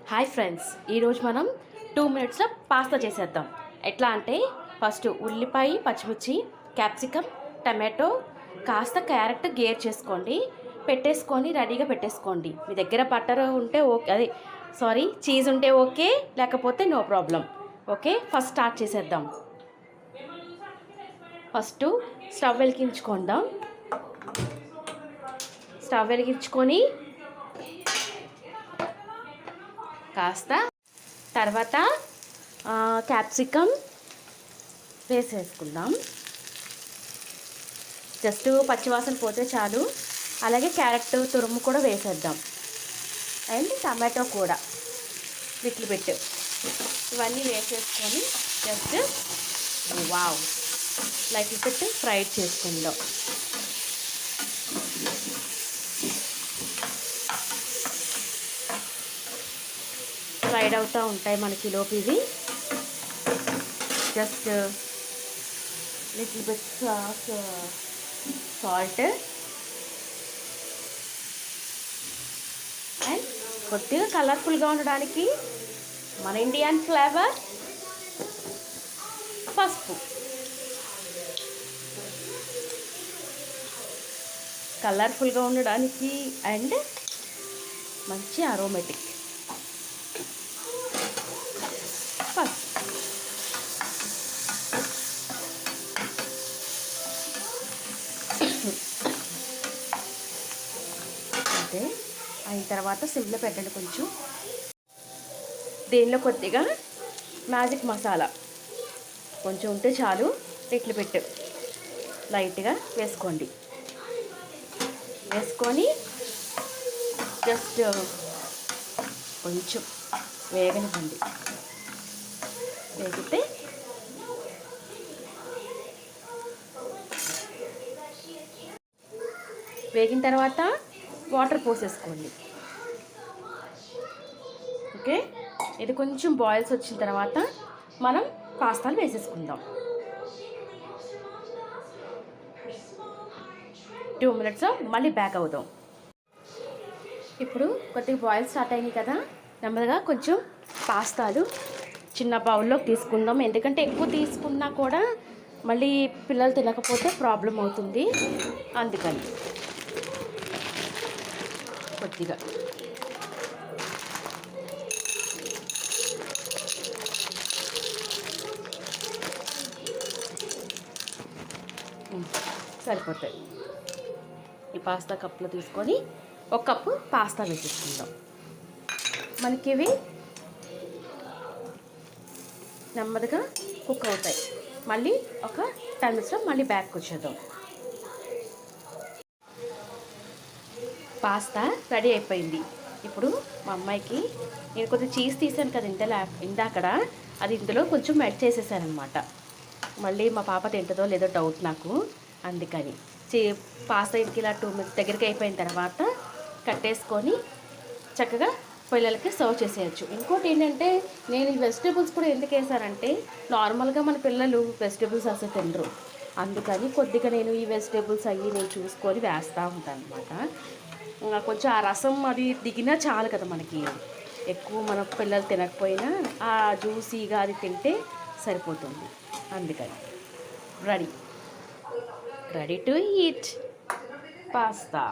Hi friends, ఈరోజు మనం 2 మినిట్స్లో పాస్తా చేసేద్దాం. ఎట్లా అంటే ఫస్ట్ ఉల్లిపాయ, పచ్చిమిర్చి, క్యాప్సికమ్, టమాటో, కాస్త క్యారెట్ గేర్ చేసుకోండి, పెట్టేసుకొని రెడీగా పెట్టేసుకోండి. మీ దగ్గర బటర్ ఉంటే ఓకే, చీజ్ ఉంటే ఓకే, లేకపోతే no problem. Okay, first start చేసేద్దాం. ఫస్ట్ స్టవ్ వెలిగించుకొని కాస్త తర్వాత క్యాప్సికమ్ వేసేసుకుందాం. జస్ట్ పచ్చివాసన పోతే చాలు. అలాగే క్యారెట్ తురుము కూడా వేసేద్దాం, అండ్ టమాటో కూడా లిటిల్ బిట్. ఇవన్నీ వేసేసుకొని జస్ట్ లిటిల్ బిట్ ఫ్రై చేసుకుందాం. ఫ్రైడ్ అవుతూ ఉంటాయి మనకి లోపు. ఇది just little bit salt and కొద్దిగా కలర్ఫుల్గా ఉండడానికి మన ఇండియన్ ఫ్లేవర్ పసుపు. కలర్ఫుల్గా ఉండడానికి అండ్ మంచి అరోమేటిక్ పసుపు. అంటే అయిన తర్వాత సిమ్లో పెట్టండి కొంచెం. దీనిలో కొద్దిగా మ్యాజిక్ మసాలా కొంచెం ఉంటే చాలు, లిటిల్ బిట్ లైట్గా వేసుకోండి. వేసుకొని జస్ట్ కొంచెం వేగనివ్వండి. వేగితే వేగిన తర్వాత వాటర్ పోసేసుకోండి. ఓకే, ఇది కొంచెం బాయిల్స్ వచ్చిన తర్వాత మనం పాస్తాలు వేసేసుకుందాం. 2 మినిట్స్ మళ్ళీ బ్యాక్ అవుదాం. ఇప్పుడు కొద్దిగా బాయిల్ స్టార్ట్ అయినాయి కదా, నెమ్మదిగా కొంచెం పాస్తాలు చిన్న బౌల్లోకి తీసుకుందాం. ఎందుకంటే ఎక్కువ తీసుకున్నా కూడా మళ్ళీ పిల్లలు తినకపోతే ప్రాబ్లం అవుతుంది. అందుకని కొద్దిగా సరిపోతాయి. ఈ పాస్తా కప్పులో తీసుకొని 1 కప్పు పాస్తా వేసేసుకుందాం. మనకి ఇవి నెమ్మదిగా కుక్ అవుతాయి. మళ్ళీ ఒక 10 మినిట్స్లో మళ్ళీ బ్యాక్ వచ్చేద్దాం. పాస్తా రెడీ అయిపోయింది. ఇప్పుడు మా అమ్మాయికి నేను కొద్దిగా చీజ్ తీసాను కదా ఇందాకడ, అది ఇందులో కొంచెం మెల్ట్ చేసేసానమాట. మళ్ళీ మా పాప తింటుందో లేదో డౌట్ నాకు, అందుకని పాస్తా ఇంటికి ఇలా 2 మినిట్స్ దగ్గరికి అయిపోయిన తర్వాత కట్టేసుకొని చక్కగా పిల్లలకి సర్వ్ చేసేయచ్చు. ఇంకోటి ఏంటంటే నేను ఈ వెజిటేబుల్స్ కూడా ఎందుకు వేసానంటే, నార్మల్గా మన పిల్లలు వెజిటేబుల్స్ అసలు తినరు. అందుకని కొద్దిగా నేను ఈ వెజిటేబుల్స్ అవి నేను చూసుకొని వేస్తూ ఉంటాను అనమాట. కొంచెం ఆ రసం అది దిగినా చాలు కదా మనకి. ఎక్కువ మన పిల్లలు తినకపోయినా ఆ జ్యూసీగా అది తింటే సరిపోతుంది. అందుకని రెడీ టు ఈట్ పాస్తా.